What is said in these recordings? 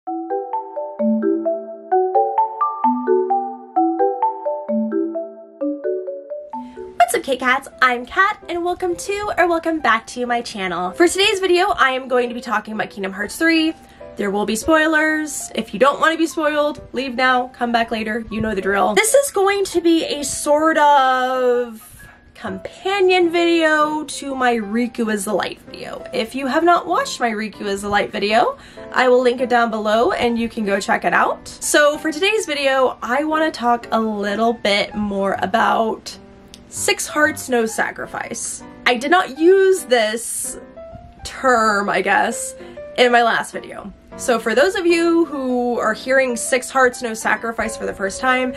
What's up, K-Cats? I'm Kat, and welcome back to my channel. For today's video, I am going to be talking about Kingdom Hearts 3. There will be spoilers. If you don't want to be spoiled, leave now, come back later, you know the drill. This is going to be a sort of companion video to my Riku is the Light video. If you have not watched my Riku is the Light video, I will link it down below and you can go check it out. So for today's video, I want to talk a little bit more about 6 Hearts No Sacrifice. I did not use this term, I guess, in my last video. So for those of you who are hearing 6 Hearts No Sacrifice for the first time,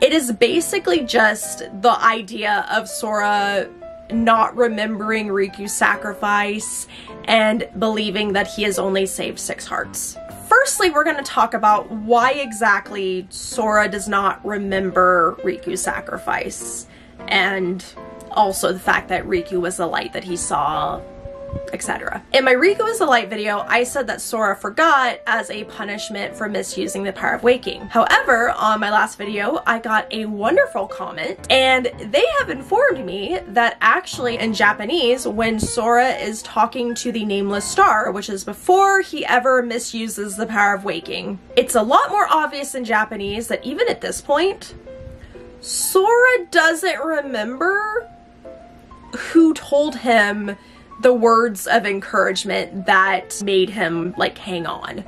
it is basically just the idea of Sora not remembering Riku's sacrifice and believing that he has only saved 6 hearts. Firstly, we're going to talk about why exactly Sora does not remember Riku's sacrifice, and also the fact that Riku was the light that he saw, etc. In my Riku is the Light video, I said that Sora forgot as a punishment for misusing the power of waking. However, on my last video, I got a wonderful comment, and they have informed me that actually in Japanese, when Sora is talking to the nameless star, which is before he ever misuses the power of waking, it's a lot more obvious in Japanese that even at this point, Sora doesn't remember who told him the words of encouragement that made him, like, hang on.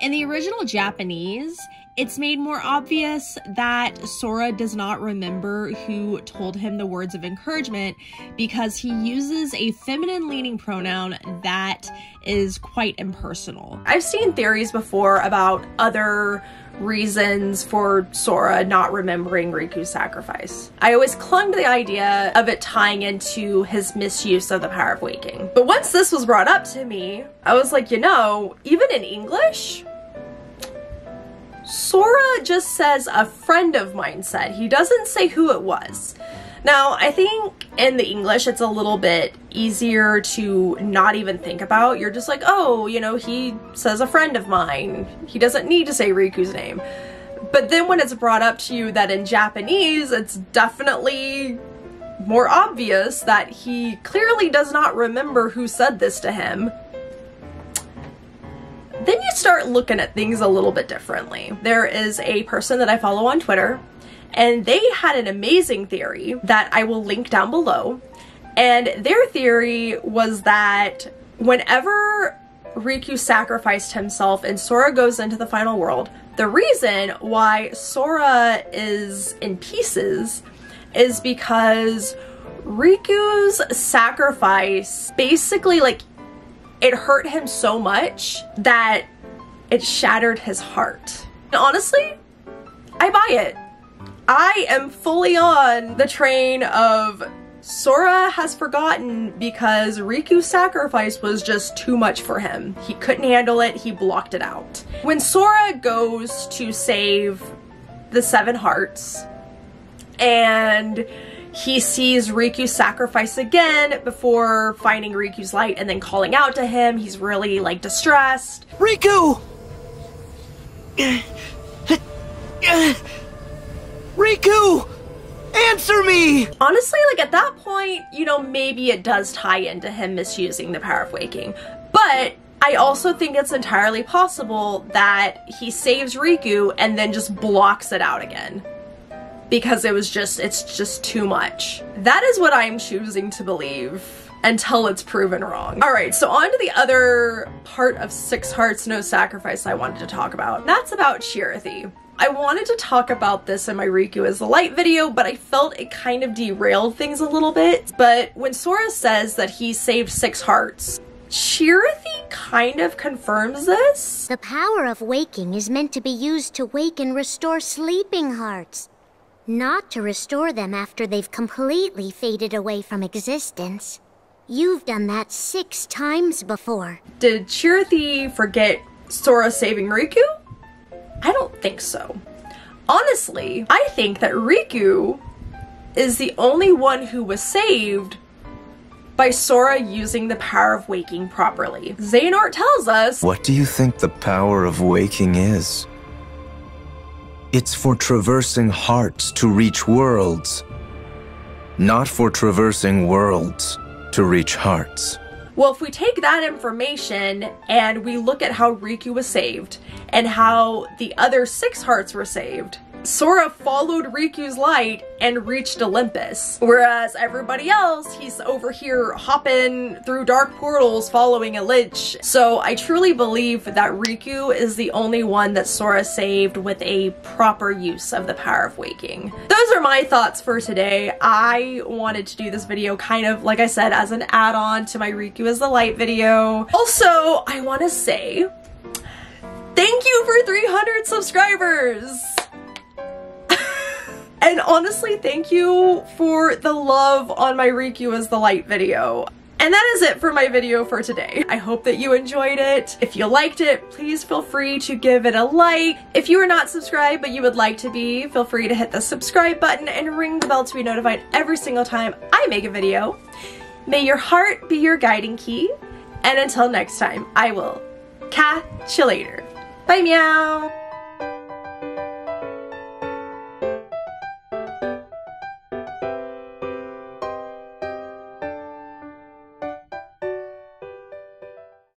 In the original Japanese, it's made more obvious that Sora does not remember who told him the words of encouragement because he uses a feminine-leaning pronoun that is quite impersonal. I've seen theories before about other reasons for Sora not remembering Riku's sacrifice. I always clung to the idea of it tying into his misuse of the power of waking. But once this was brought up to me, I was like, you know, even in English, Sora just says a friend of mine said. He doesn't say who it was. Now, I think in the English, it's a little bit easier to not even think about. You're just like, oh, you know, he says a friend of mine. He doesn't need to say Riku's name. But then when it's brought up to you that in Japanese, it's definitely more obvious that he clearly does not remember who said this to him. Then you start looking at things a little bit differently. There is a person that I follow on Twitter, and they had an amazing theory that I will link down below. And their theory was that whenever Riku sacrificed himself and Sora goes into the final world, the reason why Sora is in pieces is because Riku's sacrifice basically, like, it hurt him so much that it shattered his heart. And honestly, I buy it. I am fully on the train of Sora has forgotten because Riku's sacrifice was just too much for him. He couldn't handle it, he blocked it out. When Sora goes to save the 7 hearts and he sees Riku's sacrifice again before finding Riku's light and then calling out to him, he's really, like, distressed. Riku! Riku! Answer me! Honestly, like, at that point, you know, maybe it does tie into him misusing the power of waking. But I also think it's entirely possible that he saves Riku and then just blocks it out again. Because it's just too much. That is what I'm choosing to believe until it's proven wrong. Alright, so on to the other part of 6 Hearts No Sacrifice I wanted to talk about. That's about Chirithy. I wanted to talk about this in my Riku is the Light video, but I felt it kind of derailed things a little bit. But when Sora says that he saved 6 hearts, Chirithy kind of confirms this. The power of waking is meant to be used to wake and restore sleeping hearts, not to restore them after they've completely faded away from existence. You've done that 6 times before. Did Chirithy forget Sora saving Riku? I don't think so. Honestly, I think that Riku is the only one who was saved by Sora using the power of waking properly. Xehanort tells us, What do you think the power of waking is? It's for traversing hearts to reach worlds, not for traversing worlds to reach hearts. well, if we take that information and we look at how Riku was saved and how the other 6 hearts were saved, Sora followed Riku's light and reached Olympus. Whereas everybody else, he's over here hopping through dark portals following a lich. So I truly believe that Riku is the only one that Sora saved with a proper use of the power of waking. Those are my thoughts for today. I wanted to do this video kind of, like I said, as an add-on to my Riku is the Light video. Also, I want to say thank you for 300 subscribers! And honestly, thank you for the love on my Riku is the Light video. And that is it for my video for today. I hope that you enjoyed it. If you liked it, please feel free to give it a like. If you are not subscribed but you would like to be, feel free to hit the subscribe button and ring the bell to be notified every single time I make a video. May your heart be your guiding key. And until next time, I will catch you later. Bye, meow.